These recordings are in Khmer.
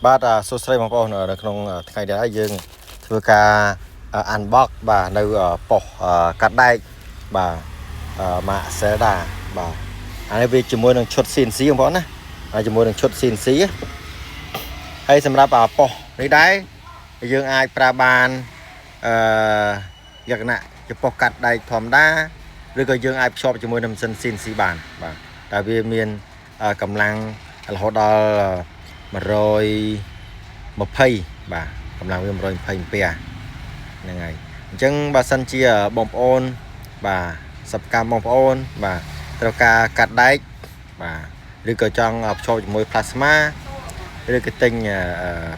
បាទសួស្តីបងប្អូននៅក្នុងថ្ងៃនេះយើងធ្វើការunbox បាទនៅប៉ុសកាត់ដែកបាទម៉ាក Zelda បាទអានេះវាជាមួយនឹងឈុត CNC បងប្អូនណាជាមួយនឹងឈុត CNC ហើយសម្រាប់ប៉ុសនេះដែរយើងអាចប្រើបានលក្ខណៈជាប៉ុសកាត់ដែកធម្មតាឬក៏យើងអាចភ្ជាប់ជាមួយនឹងម៉ាស៊ីន CNC បានបាទតែវាមានកម្លាំងរហូតដល់120បាទកម្លាំងវា120អាំពែហ្នឹងហើយអញ្ចឹងបើសិនជាបងប្អូនបាទសកម្មបងប្អូនបាទត្រូវការកាត់ដែកបាទឬក៏ចង់ភ្ជាប់ជាមួយ plasma ឬក៏ទិញ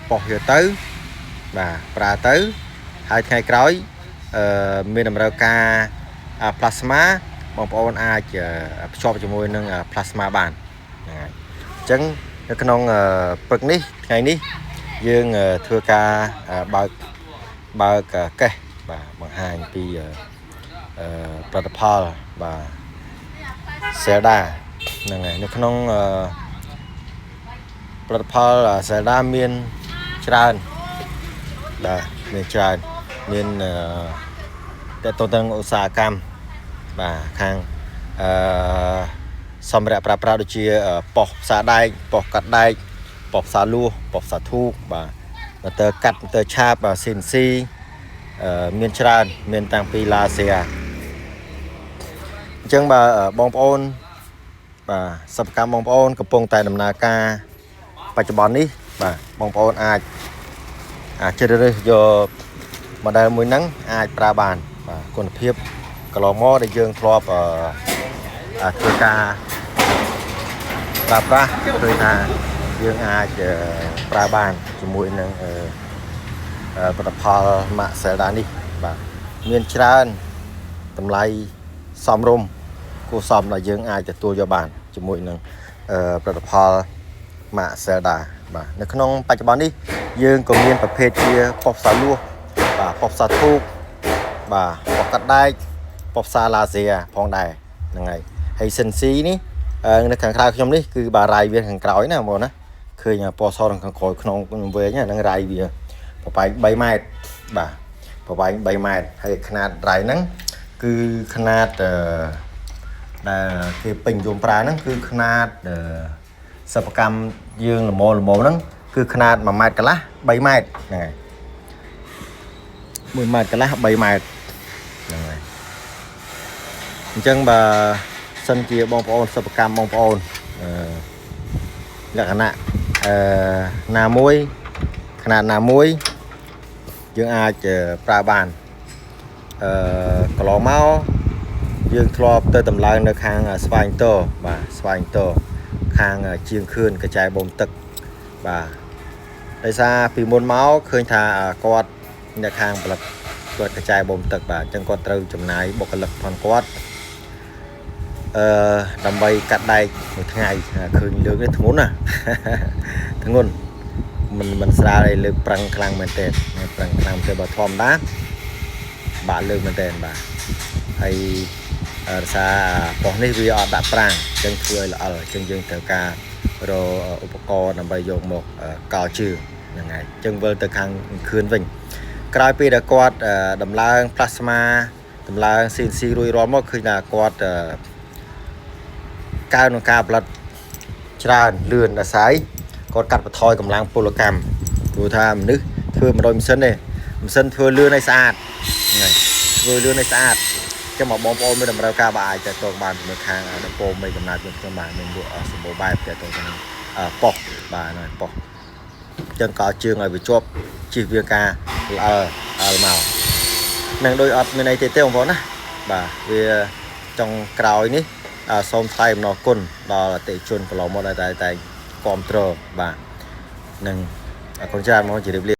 ប៉ុសយកទៅបាទប្រើទៅហើយថ្ងៃក្រោយមានតម្រូវការ plasma បងប្អូនអាចភ្ជាប់ជាមួយនឹង plasma បានហ្នឹងហើយអញ្ចឹងនៅក្នុងព្រឹកនេះថ្ងៃនេះយើងធ្វើការបើកកេះបាទបង្ហាញពីផលិតផលបាទ Zelda ហ្នឹងហើយនៅក្នុងផលិតផល Zelda មានច្រើនបាទមានច្រើនមានតើតទៅនឹងឧស្សាហកម្មបាទខាងសម្រាប់ប្រើប្រាស់ដូចជាប៉ុសផ្សារដែកប៉ុសកាត់ដែកប៉ុសផ្សារលួសប៉ុសផ្សារធូបបាទម៉ូទ័រកាត់ម៉ូទ័រឆាប CNC មានច្រើនមានតាំងពីឡាស៊ែអញ្ចឹងបាទបងប្អូនបាទសកម្មបងប្អូនកំពុងតែដំណើរការបច្ចុប្បន្ននេះបាទបងប្អូនអាចជ្រើសរើសយក model មួយហ្នឹងអាចប្រើបានបាទគុណភាពកន្លងមកដែលយើងធ្លាប់ធ្វើការប្រើប្រាស់ឃើញថាយើងអាចប្រើបានជាមួយនឹងផលិតផលម៉ាក Zelda នេះបាទមានច្រើនតម្លៃសមរម្យគួរសមដែលយើងអាចទទួលយកបានជាមួយនឹងផលិតផលម៉ាក Zelda បាទនៅក្នុងបច្ចុប្បន្ននេះយើងក៏មានប្រភេទជាប៉ុសផ្សារលួសបាទប៉ុសផ្សារធូបបាទប៉ុសកាត់ដែកប៉ុសផ្សារឡាស៊ែផងដែរហ្នឹងហើយCNC នេះនៅខាងក្រៅខ្ញុំនេះគឺបាទរាយវាខាងក្រោយណាបងប្អូនណាឃើញពណ៌សខាងក្រោយក្នុងវែងហ្នឹងរាយវាប្រហែល3ម៉ែត្របាទប្រហែល3ម៉ែត្រហើយຂະຫນាតរាយហ្នឹងគឺຂະຫນាតដែលគេពេញនិយមប្រើហ្នឹងគឺຂະຫນាតសិប្បកម្មយើងល្មមហ្នឹងគឺຂະຫນាត1ម៉ែត្រកន្លះ3ម៉ែត្រហ្នឹងហើយ1ម៉ែត្រកន្លះ3ម៉ែត្រហ្នឹងហើយអញ្ចឹងបើសិនជាបងប្អូនសិប្បកម្មបងប្អូនលក្ខណៈណាមួយຂະຫນាតណាមួយយើងអាចប្រើបានកន្លងមកយើងធ្លាប់ទៅតម្លើងនៅខាងស្វាយតបាទស្វាយតខាងជាងខឿនកញ្ចែបូមទឹកបាទដោយសារពីមុនមកឃើញថាគាត់នៅខាងផលិតគាត់កញ្ចែបូមទឹកបាទអញ្ចឹងគាត់ត្រូវចំណាយបុគ្គលិកផងគាត់ដើម្បីកាត់ដែកមួយថ្ងៃឃើញលើកនេះធ្ងន់ណាធ្ងន់មិនស្រាលឯលើកប្រឹងខ្លាំងមែនទែនប្រឹងខ្លាំងទៅបើធម្មតាបាទលើកមែនទែនបាទហើយរសារប៉ុសនេះវាអត់ដាក់ប្រាំងអញ្ចឹងធ្វើឲ្យល្អិលអញ្ចឹងយើងត្រូវការរកឧបករណ៍ដើម្បីយកមកកោជើងហ្នឹងហើយអញ្ចឹងវិលទៅខាងខឿនវិញក្រោយពីដែលគាត់ដំឡើង plasma ដំឡើង CNC រួចរាល់មកឃើញថាគាត់កើនក្នុងការផលិតច្រើនលឿនដល់ស្អីគាត់កាត់បន្ថយកម្លាំងពលកម្មព្រោះថាមនុស្សធ្វើ100ម៉ាស៊ីនទេម៉ាស៊ីនធ្វើលឿនហើយស្អាតហ្នឹងធ្វើលឿនហើយស្អាតចឹងមកបងប្អូនមានតម្រូវការបាទអាចទៅបានជាមួយខាងដពោមីកំណត់ខ្ញុំបាទមានលក់សម្បូរបែបទៅទៅនឹងប៉ុសបាទហ្នឹងប៉ុសចឹងកោជើងឲ្យវាជាប់ជិះវាការល្អមកនឹងដូចអត់មានអីទេបងប្អូនណាបាទវាចុងក្រោយនេះសូមថ្លែងអំណរគុណដល់អតិថិជនកន្លងមកដែលតែគ្រប់គ្រងបាទនឹងអរគុណច្រើនមកជម្រាបលា